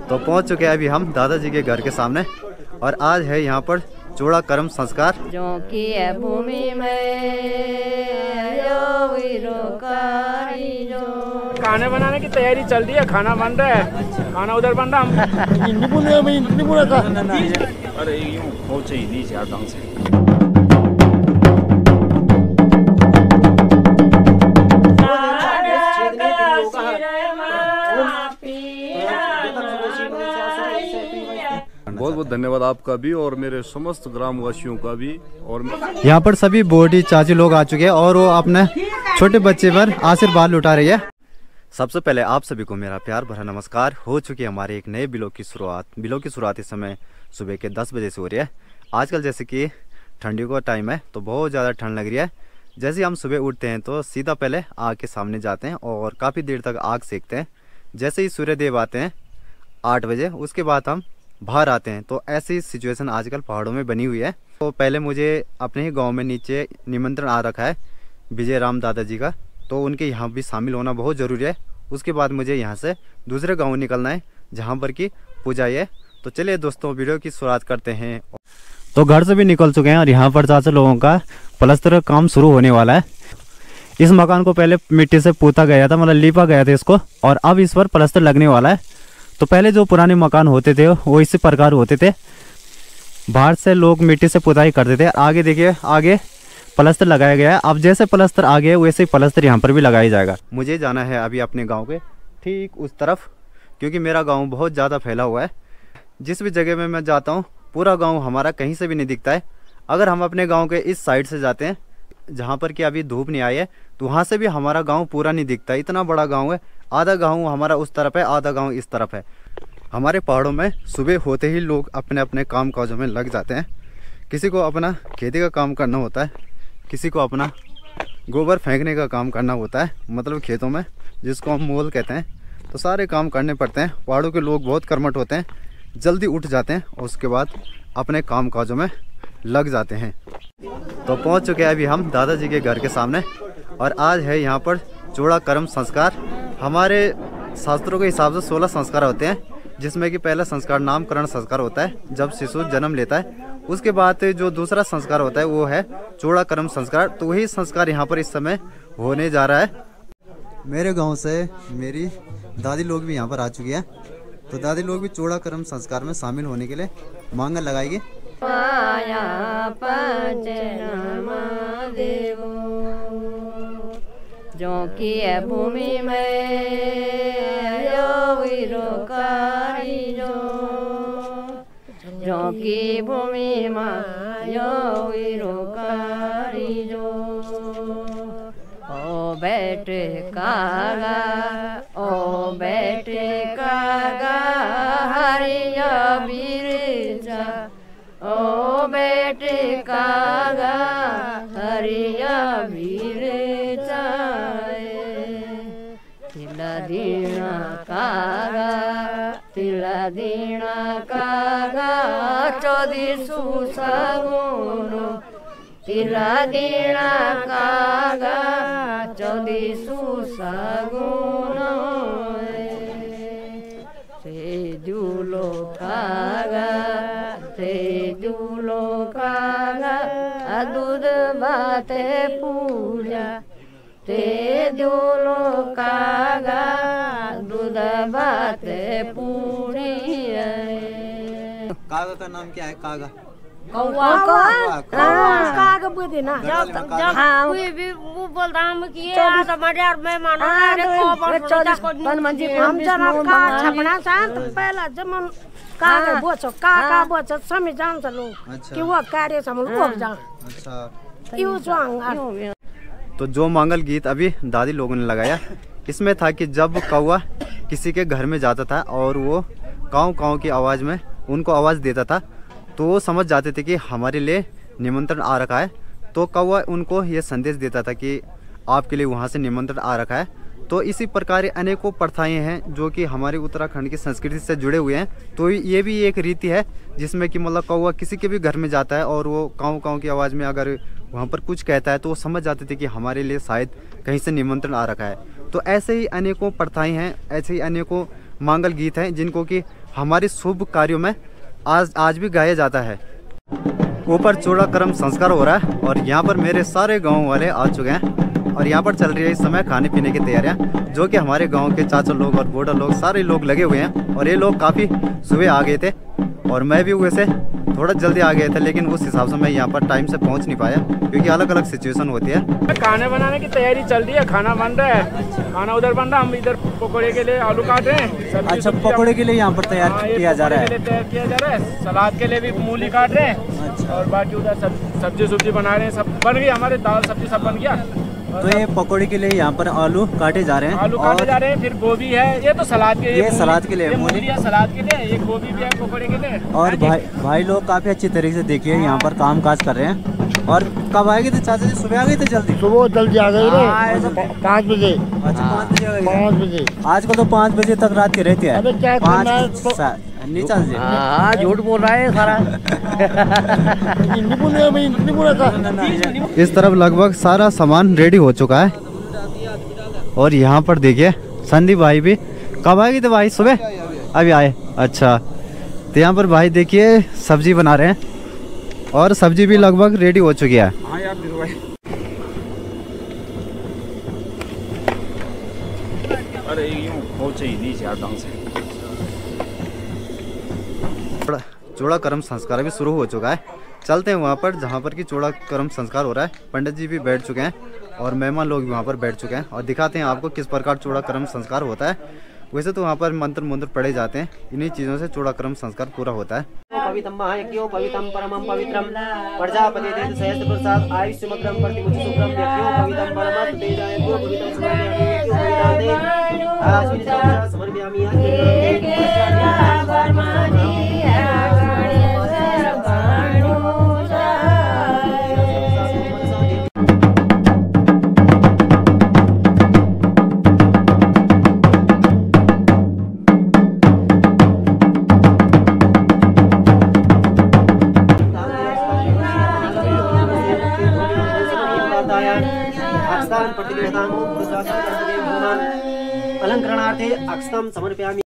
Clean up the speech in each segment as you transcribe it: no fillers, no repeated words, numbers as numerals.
तो पहुंच चुके हैं अभी हम दादाजी के घर के सामने और आज है यहाँ पर जोड़ा कर्म संस्कार। जो कि भूमि में खाने बनाने की तैयारी चल रही है, खाना बन रहा है, खाना उधर बन रहा बहुत बहुत धन्यवाद आपका भी और मेरे समस्त ग्रामवासियों का भी। और यहाँ पर सभी बूढ़ी चाची लोग आ चुके हैं और वो अपने छोटे बच्चे पर आशीर्वाद लुटा रही है। सबसे पहले आप सभी को मेरा प्यार भरा नमस्कार। हो चुकी है हमारे एक नए ब्लॉग की शुरुआत। ब्लॉग की शुरुआत इस समय सुबह के 10 बजे से हो रही है। आजकल जैसे कि ठंडी का टाइम है तो बहुत ज़्यादा ठंड लग रही है। जैसे हम सुबह उठते हैं तो सीधा पहले आग के सामने जाते हैं और काफ़ी देर तक आग सेकते हैं। जैसे ही सूर्यदेव आते हैं 8 बजे, उसके बाद हम बाहर आते हैं। तो ऐसी सिचुएशन आजकल पहाड़ों में बनी हुई है। तो पहले मुझे अपने ही गांव में नीचे निमंत्रण आ रखा है विजय राम दादाजी का, तो उनके यहाँ भी शामिल होना बहुत ज़रूरी है। उसके बाद मुझे यहाँ से दूसरे गांव निकलना है जहाँ पर की पूजा है। तो चलिए दोस्तों वीडियो की शुरुआत करते हैं। तो घर से भी निकल चुके हैं और यहाँ पर चाचा लोगों का प्लास्टर का काम शुरू होने वाला है। इस मकान को पहले मिट्टी से पोता गया था, मतलब लीपा गया था इसको, और अब इस पर प्लास्टर लगने वाला है। तो पहले जो पुराने मकान होते थे वो इसी प्रकार होते थे, बाहर से लोग मिट्टी से पुताई करते थे। आगे देखिए, आगे प्लास्टर लगाया गया है। अब जैसे प्लास्टर आगे है वैसे ही प्लास्टर यहाँ पर भी लगाया जाएगा। मुझे जाना है अभी अपने गांव के ठीक उस तरफ, क्योंकि मेरा गांव बहुत ज़्यादा फैला हुआ है। जिस भी जगह में मैं जाता हूँ पूरा गाँव हमारा कहीं से भी नहीं दिखता है। अगर हम अपने गाँव के इस साइड से जाते हैं जहाँ पर कि अभी धूप नहीं आई है तो वहाँ से भी हमारा गाँव पूरा नहीं दिखता। इतना बड़ा गाँव है, आधा गाँव हमारा उस तरफ है, आधा गाँव इस तरफ है। हमारे पहाड़ों में सुबह होते ही लोग अपने अपने काम काजों में लग जाते हैं। किसी को अपना खेती का काम करना होता है, किसी को अपना गोबर फेंकने का काम करना होता है, मतलब खेतों में जिसको हम मोल कहते हैं। तो सारे काम करने पड़ते हैं। पहाड़ों के लोग बहुत कर्मठ होते हैं, जल्दी उठ जाते हैं और उसके बाद अपने काम काजों में लग जाते हैं। तो पहुंच चुके हैं अभी हम दादाजी के घर के सामने और आज है यहाँ पर जोड़ा कर्म संस्कार। हमारे शास्त्रों के हिसाब से 16 संस्कार होते हैं, जिसमें कि पहला संस्कार नामकरण संस्कार होता है जब शिशु जन्म लेता है। उसके बाद जो दूसरा संस्कार होता है वो है जोड़ा कर्म संस्कार। तो वही संस्कार यहाँ पर इस समय होने जा रहा है। मेरे गाँव से मेरी दादी लोग भी यहाँ पर आ चुकी है। तो दादी लोग भी जोड़ा कर्म संस्कार में शामिल होने के लिए मांगन लगाएगी। जो कि भूमि में जो कि भूमि में ओ बेटे कागा, ओ बेटे कागा हरिया बिरजा, ओ बेटे कागा हरिया बिरजा। तिला दीना कागा, तिला दीना कागा चौदी सुसगुनो, तिला दीना कागा चौदी सुसगुनो। ते जुलो कागा, ते जुलो कागा दूध बाते पूजा, ते जुलो कागा दूध बाते पूरी। कागा का नाम क्या है? कागा कागा बुद्धि ना कोई भी वो बोल रहा हूँ कि ये आज हमारे यार मैं मानो हम जना का छपना शांत पहला जमन कागा बोचो काका बोचो समी जान चलो कि वो कार्य समल वो जान। अच्छा क्यों जाऊंगा। तो जो मंगल गीत अभी दादी लोगों ने लगाया इसमें था कि जब कौवा किसी के घर में जाता था और वो काऊ काऊ की आवाज़ में उनको आवाज़ देता था तो वो समझ जाते थे कि हमारे लिए निमंत्रण आ रखा है। तो कौवा उनको ये संदेश देता था कि आपके लिए वहाँ से निमंत्रण आ रखा है। तो इसी प्रकार अनेकों प्रथाएं हैं जो कि हमारे उत्तराखंड की संस्कृति से जुड़े हुए हैं। तो ये भी एक रीति है जिसमें कि मतलब कौवा किसी के भी घर में जाता है और वो काऊ काऊ की आवाज़ में अगर वहाँ पर कुछ कहता है तो वो समझ जाते थे कि हमारे लिए शायद कहीं से निमंत्रण आ रखा है। तो ऐसे ही अनेकों प्रथाएं हैं, ऐसे ही अनेकों मांगल गीत हैं जिनको कि हमारे शुभ कार्यों में आज भी गाया जाता है। ऊपर चूड़ाक्रम संस्कार हो रहा है और यहाँ पर मेरे सारे गांव वाले आ चुके हैं और यहाँ पर चल रही है इस समय खाने पीने की तैयारियाँ, जो कि हमारे गांव के चाचा लोग और बूढ़ा लोग सारे लोग लगे हुए हैं। और ये लोग काफ़ी सुबह आ गए थे और मैं भी वैसे थोड़ा जल्दी आ गए थे, लेकिन उस हिसाब से मैं यहाँ पर टाइम से पहुँच नहीं पाया क्योंकि अलग अलग सिचुएशन होती है। खाने बनाने की तैयारी चल रही है, खाना बन रहा है, खाना उधर बन रहा है, हम इधर पकौड़े के लिए आलू काट रहे हैं। अच्छा, पकौड़े के लिए यहाँ पर तैयार किया जा रहा है। तैयार किया जा रहा है, सलाद के लिए भी मूली काट रहे हैं और बाकी उधर सब्जी बना रहे हैं। सब बन गई, हमारे दाल सब्जी सब बन गया। तो ये पकौड़े के लिए यहाँ पर आलू काटे जा रहे हैं। आलू काटे जा रहे हैं, फिर गोभी है, ये तो सलाद के, ये सलाद के लिए, मूली है सलाद के लिए, ये गोभी भी है पकौड़े के लिए। और भाई लोग काफी अच्छी तरीके से देखिए यहाँ पर काम काज कर रहे हैं। और कब आए थे चाचा जी? सुबह आ गए थे? सुबह जल्दी आ गई 5 बजे। अच्छा, 5 बजे आ गए? 5 बजे। आजकल तो 5 बजे तक रात के रहते हैं। नहीं चाचा जी? हाँ, झूठ बोल रहा है सारा। इस तरफ लगभग सारा सामान रेडी हो चुका है और यहाँ पर देखिए संदीप भाई भी। कब आए थे भाई? सुबह अभी आए। अच्छा, तो यहाँ पर भाई देखिए सब्जी बना रहे हैं और सब्जी भी लगभग रेडी हो चुकी है। हाँ यार भाई, अरे यूं पहुंचे ही नहीं यार ढंग से। चूड़ाक्रम संस्कार भी शुरू हो चुका है। चलते हैं वहाँ पर जहाँ पर कि चूड़ाक्रम संस्कार हो रहा है। पंडित जी भी बैठ चुके हैं और मेहमान लोग भी वहाँ पर बैठ चुके हैं और दिखाते हैं आपको किस प्रकार चूड़ाक्रम संस्कार होता है। वैसे तो वहाँ पर मंत्र पढ़े जाते हैं, इन्हीं चीज़ों से चूड़ाक्रम संस्कार पूरा होता है। पवित्रम परमं पवित्रम प्रजापति देव सहस्त्र प्रसाद आयुष्यमग्रम प्रतिमुचि सुप्रम यज्ञो पवित्रम परमं तेजायतो पवित्रम समर्पयामि यज्ञो पवित्रम समर्पयामि अलंकरणार्थे अक्षतम समर्पयामि।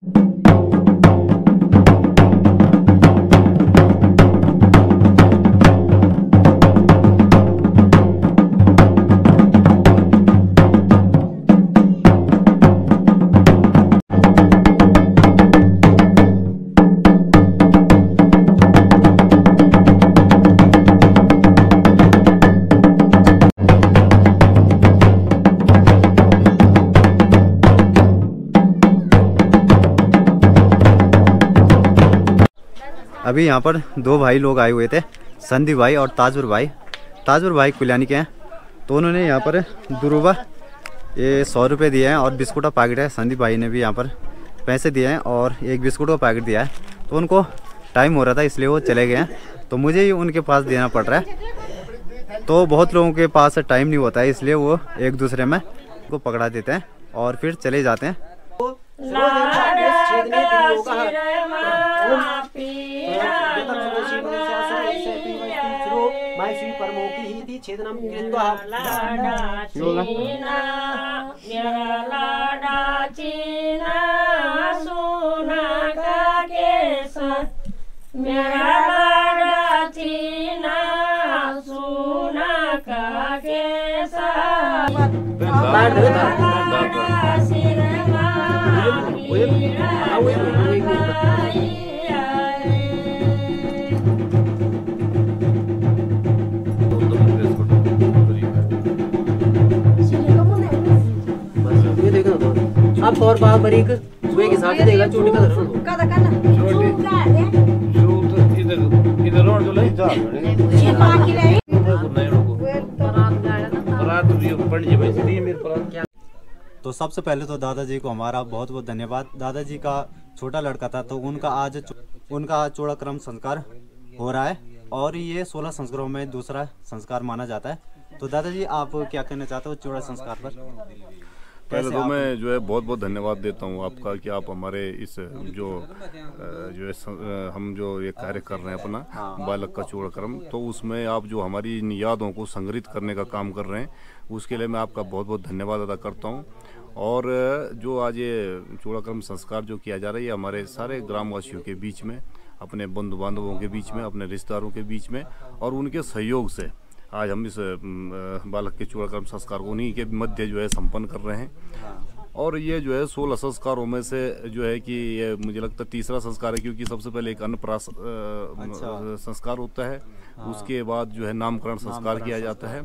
अभी यहाँ पर 2 भाई लोग आए हुए थे, संदीप भाई और ताजपुर भाई। ताजपुर भाई कुल्यानी के हैं, तो उन्होंने यहाँ पर दुरुबा ये 100 रुपये दिए हैं और बिस्कुट का पैकेट है। संदीप भाई ने भी यहाँ पर पैसे दिए हैं और एक बिस्कुट का पैकेट दिया है। तो उनको टाइम हो रहा था इसलिए वो चले गए हैं, तो मुझे ही उनके पास देना पड़ रहा है। तो बहुत लोगों के पास टाइम नहीं होता है, इसलिए वो एक दूसरे में को पकड़ा देते हैं और फिर चले जाते हैं। अब और बारीक सुबह के साथ देगा चोटी का तो सबसे पहले तो दादाजी को हमारा बहुत बहुत धन्यवाद। दादाजी का छोटा लड़का था तो उनका आज चूड़ाक्रम संस्कार हो रहा है और ये 16 संस्कारों में दूसरा संस्कार माना जाता है। तो दादाजी आप क्या कहना चाहते हो चूड़ा संस्कार पर? पहले तो मैं जो है बहुत बहुत धन्यवाद देता हूँ आपका कि आप हमारे इस जो हम जो ये कार्य कर रहे हैं अपना बालक का चूड़ाक्रम, तो उसमें आप जो हमारी इन यादों को संग्रहित करने का काम कर रहे हैं, उसके लिए मैं आपका बहुत बहुत धन्यवाद अदा करता हूँ। और जो आज ये चूड़ाक्रम संस्कार जो किया जा रहा है ये हमारे सारे ग्रामवासियों के बीच में, अपने बंधु बांधवों के बीच में, अपने रिश्तेदारों के बीच में और उनके सहयोग से आज हम इस बालक के चूड़ाक्रम संस्कार को उन्हीं के मध्य जो है संपन्न कर रहे हैं। और ये जो है 16 संस्कारों में से जो है कि ये मुझे लगता है तीसरा संस्कार है, क्योंकि सबसे पहले एक अन्नप्राशन संस्कार होता है, उसके बाद जो है नामकरण संस्कार किया जाता है।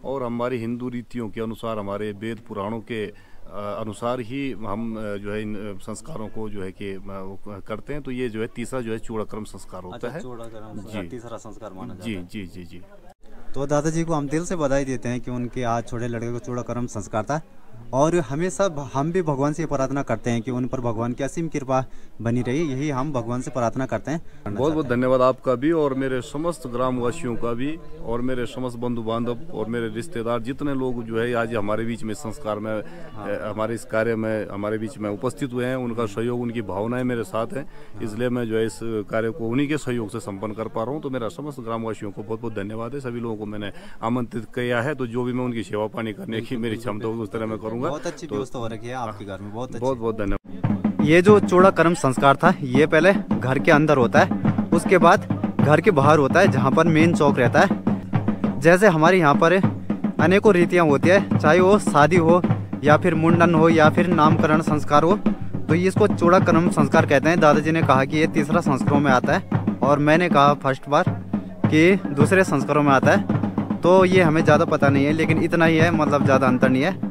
और हमारी हिंदू रीतियों के अनुसार, हमारे वेद पुराणों के अनुसार ही हम जो है इन संस्कारों को जो है कि करते हैं। तो ये जो है तीसरा जो है चूड़ाक्रम संस्कार होता है। जी, तीसरा संस्कार माना जाता है। जी जी जी। तो दादाजी को हम दिल से बधाई देते हैं कि उनके आज छोटे लड़के को चूड़ाक्रम संस्कार था, और हमेशा हम भी भगवान से प्रार्थना करते हैं कि उन पर भगवान की असीम कृपा बनी रही। यही हम भगवान से प्रार्थना करते हैं। बहुत बहुत धन्यवाद आपका भी और मेरे समस्त ग्रामवासियों का भी, और मेरे समस्त बंधु बांधव और मेरे रिश्तेदार जितने लोग जो है आज हमारे बीच में संस्कार में हमारे इस कार्य में हमारे बीच में उपस्थित हुए हैं। उनका सहयोग, उनकी भावनाएं मेरे साथ हैं, इसलिए मैं जो है इस कार्य को उन्हीं के सहयोग से संपन्न कर पा रहा हूँ। तो मेरा समस्त ग्रामवासियों को बहुत बहुत धन्यवाद है। सभी लोगों को मैंने आमंत्रित किया है, तो जो भी मैं उनकी सेवा पानी करने की मेरी क्षमता होगी उस तरह मैं करूँगा। बहुत अच्छी व्यवस्था हो रखी है आपके घर में। बहुत बहुत धन्यवाद। ये जो चूड़ाक्रम संस्कार था ये पहले घर के अंदर होता है, उसके बाद घर के बाहर होता है जहाँ पर मेन चौक रहता है। जैसे हमारे यहाँ पर अनेकों रीतियाँ होती है, चाहे वो शादी हो या फिर मुंडन हो या फिर नामकरण संस्कार हो, तो ये इसको चूड़ाक्रम संस्कार कहते हैं। दादाजी ने कहा कि ये तीसरा संस्कारों में आता है, और मैंने कहा फर्स्ट बार कि दूसरे संस्कारों में आता है। तो ये हमें ज़्यादा पता नहीं है, लेकिन इतना ही है, मतलब ज़्यादा अंतर नहीं है।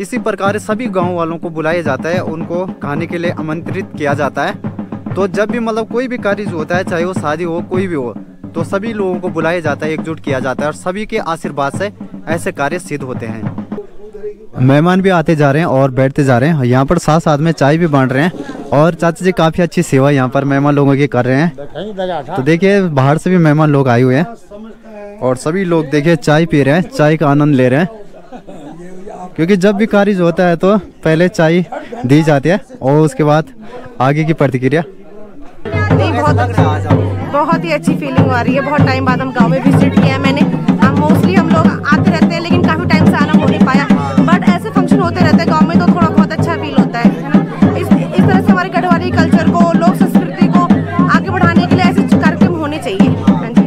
इसी प्रकार सभी गांव वालों को बुलाया जाता है, उनको खाने के लिए आमंत्रित किया जाता है। तो जब भी मतलब कोई भी कार्य होता है, चाहे वो शादी हो कोई भी हो, तो सभी लोगों को बुलाया जाता है, एकजुट किया जाता है, और सभी के आशीर्वाद से ऐसे कार्य सिद्ध होते हैं। मेहमान भी आते जा रहे हैं और बैठते जा रहे हैं। यहाँ पर साथ साथ में चाय भी बांट रहे हैं, और चाचा जी काफ़ी अच्छी सेवा यहाँ पर मेहमान लोगों की कर रहे हैं। तो देखिए बाहर से भी मेहमान लोग आए हुए हैं, और सभी लोग देखिए चाय पी रहे हैं, चाय का आनंद ले रहे हैं। क्योंकि जब भी कार्य होता है तो पहले चाय दी जाती है और उसके बाद आगे की प्रतिक्रिया। नहीं, बहुत ही अच्छी फीलिंग आ रही है। बहुत टाइम बाद हम गांव में विजिट किया है मैंने। मोस्टली हम लोग आते रहते हैं, लेकिन काफ़ी टाइम से आना हो नहीं पाया। बट ऐसे फंक्शन होते रहते हैं गांव में, तो थोड़ा बहुत अच्छा फील होता है ना। इस तरह से हमारे गढ़वाली कल्चर को, लोक संस्कृति को आगे बढ़ाने के लिए ऐसे कार्यक्रम होने चाहिए। हाँ जी।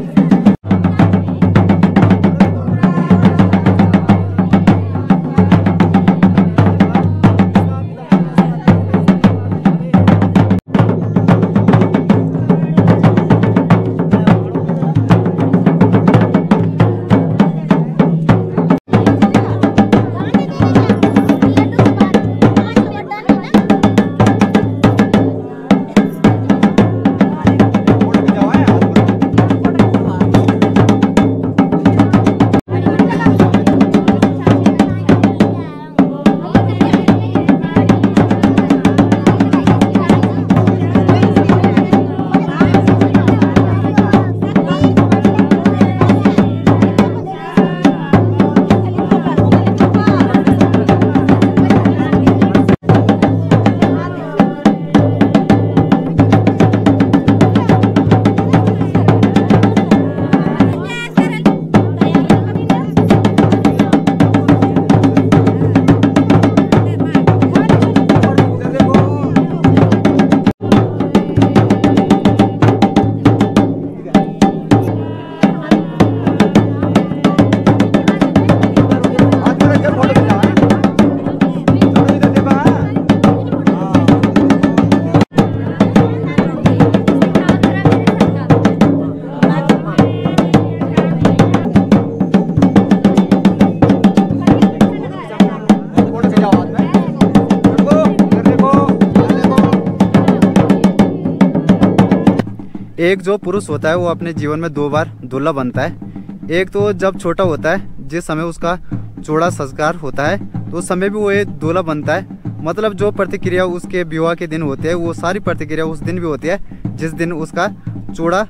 एक जो पुरुष होता है वो अपने जीवन में 2 बार दूल्हा बनता है। एक तो जब छोटा होता है, जिस समय उसका चूड़ा संस्कार होता है, तो उस समय भी वो एक दूल्हा बनता है। मतलब जो प्रतिक्रिया उसके विवाह के दिन होते हैं, वो सारी प्रतिक्रिया उस दिन भी होती है जिस दिन उसका चूड़ा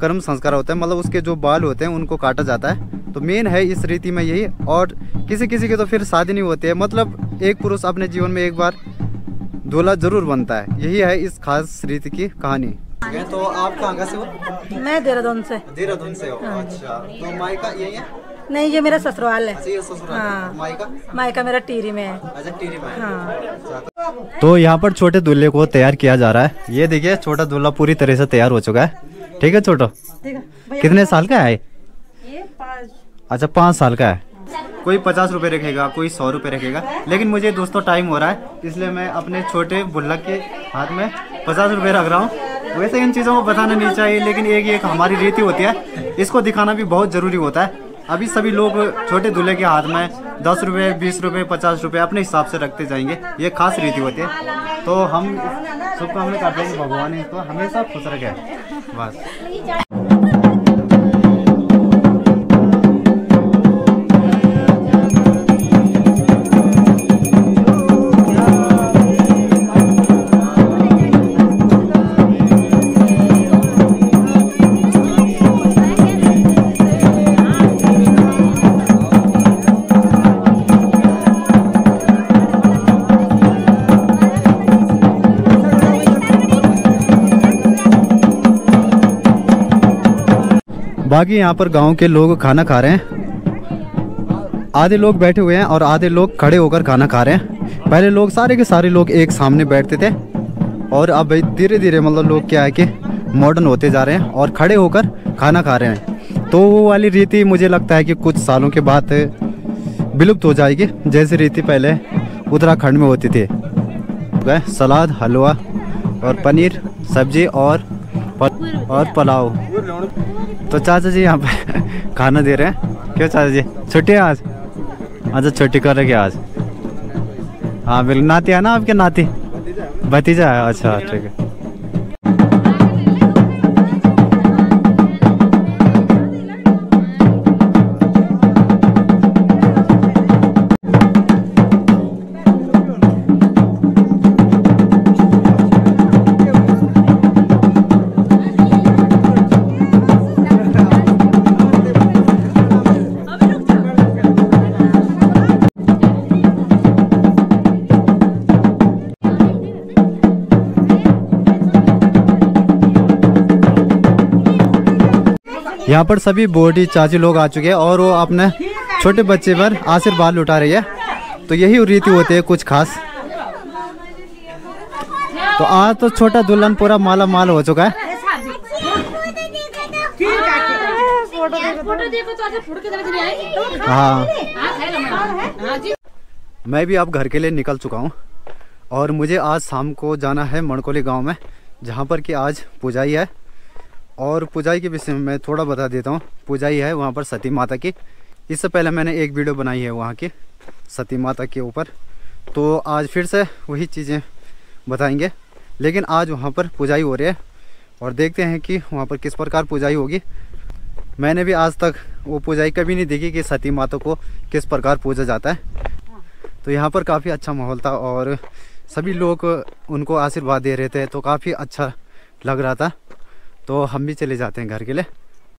कर्म संस्कार होता है। मतलब उसके जो बाल होते हैं उनको काटा जाता है। तो मेन है इस रीति में यही। और किसी किसी की तो फिर शादी नहीं होती है। मतलब एक पुरुष अपने जीवन में एक बार दूल्हा जरूर बनता है। यही है इस खास रीति की कहानी। तो आप कहाँ से हो? मैं देहरादून से। देहरादून से हो? अच्छा, तो मायका यही है? नहीं, ये मेरा ससुराल है। अच्छा, ये ससुराल है। हाँ। मायका? मायका मेरा टीरी में है। अच्छा, टीरी में है। हाँ। तो यहाँ पर छोटे दूल्हे को तैयार किया जा रहा है। ये देखिए छोटा दूल्हा पूरी तरह से तैयार हो चुका है। ठीक है छोटो, कितने साल का है ये 5। अच्छा 5 साल का है। कोई 50 रुपये रखेगा, कोई 100 रुपये रखेगा, लेकिन मुझे दोस्तों टाइम हो रहा है, इसलिए मैं अपने छोटे बुल्लक के हाथ में 50 रुपये रख रहा हूँ। वैसे इन चीज़ों को बताना नहीं चाहिए, लेकिन एक हमारी रीति होती है, इसको दिखाना भी बहुत ज़रूरी होता है। अभी सभी लोग छोटे दूल्हे के हाथ में 10 रुपये, 20 रुपये, 50 रुपये अपने हिसाब से रखते जाएंगे। ये खास रीति होती है। तो हम शुभकामनाएं करते हैं, भगवान इसको हमेशा खुश रखे बस। बाकी यहाँ पर गांव के लोग खाना खा रहे हैं। आधे लोग बैठे हुए हैं और आधे लोग खड़े होकर खाना खा रहे हैं। पहले लोग सारे के सारे लोग एक सामने बैठते थे, और अब धीरे धीरे मतलब लोग क्या है कि मॉडर्न होते जा रहे हैं और खड़े होकर खाना खा रहे हैं। तो वो वाली रीति मुझे लगता है कि कुछ सालों के बाद विलुप्त हो जाएगी, जैसी रीति पहले उत्तराखंड में होती थी। सलाद, हलवा और पनीर सब्जी और पुलाव। तो चाचा जी यहाँ पे खाना दे रहे हैं। क्यों चाचा जी, छुट्टी है आज? अच्छा छुट्टी कर रहे क्या आज? हाँ बिल्कुल। नाती है ना आपके? नाती भतीजा है। अच्छा ठीक है। यहाँ पर सभी बूढ़ी चाची लोग आ चुके हैं और वो अपने छोटे बच्चे पर आशीर्वाद लुटा रही है। तो यही रीति होती है कुछ खास। तो आज तो छोटा दुल्हन पूरा माला माल हो चुका है। हाँ, मैं भी अब घर के लिए निकल चुका हूँ और मुझे आज शाम को जाना है मणकोली गांव में, जहाँ पर कि आज पूजाई है। और पूजाई के विषय में मैं थोड़ा बता देता हूँ। पूजाई है वहाँ पर सती माता की। इससे पहले मैंने एक वीडियो बनाई है वहाँ की सती माता के ऊपर, तो आज फिर से वही चीज़ें बताएंगे। लेकिन आज वहाँ पर पूजाई हो रही है और देखते हैं कि वहाँ पर किस प्रकार पूजाई होगी। मैंने भी आज तक वो पूजाई कभी नहीं देखी कि सती माता को किस प्रकार पूजा जाता है। तो यहाँ पर काफ़ी अच्छा माहौल था और सभी लोग उनको आशीर्वाद दे रहे थे, तो काफ़ी अच्छा लग रहा था। तो हम भी चले जाते हैं घर के लिए।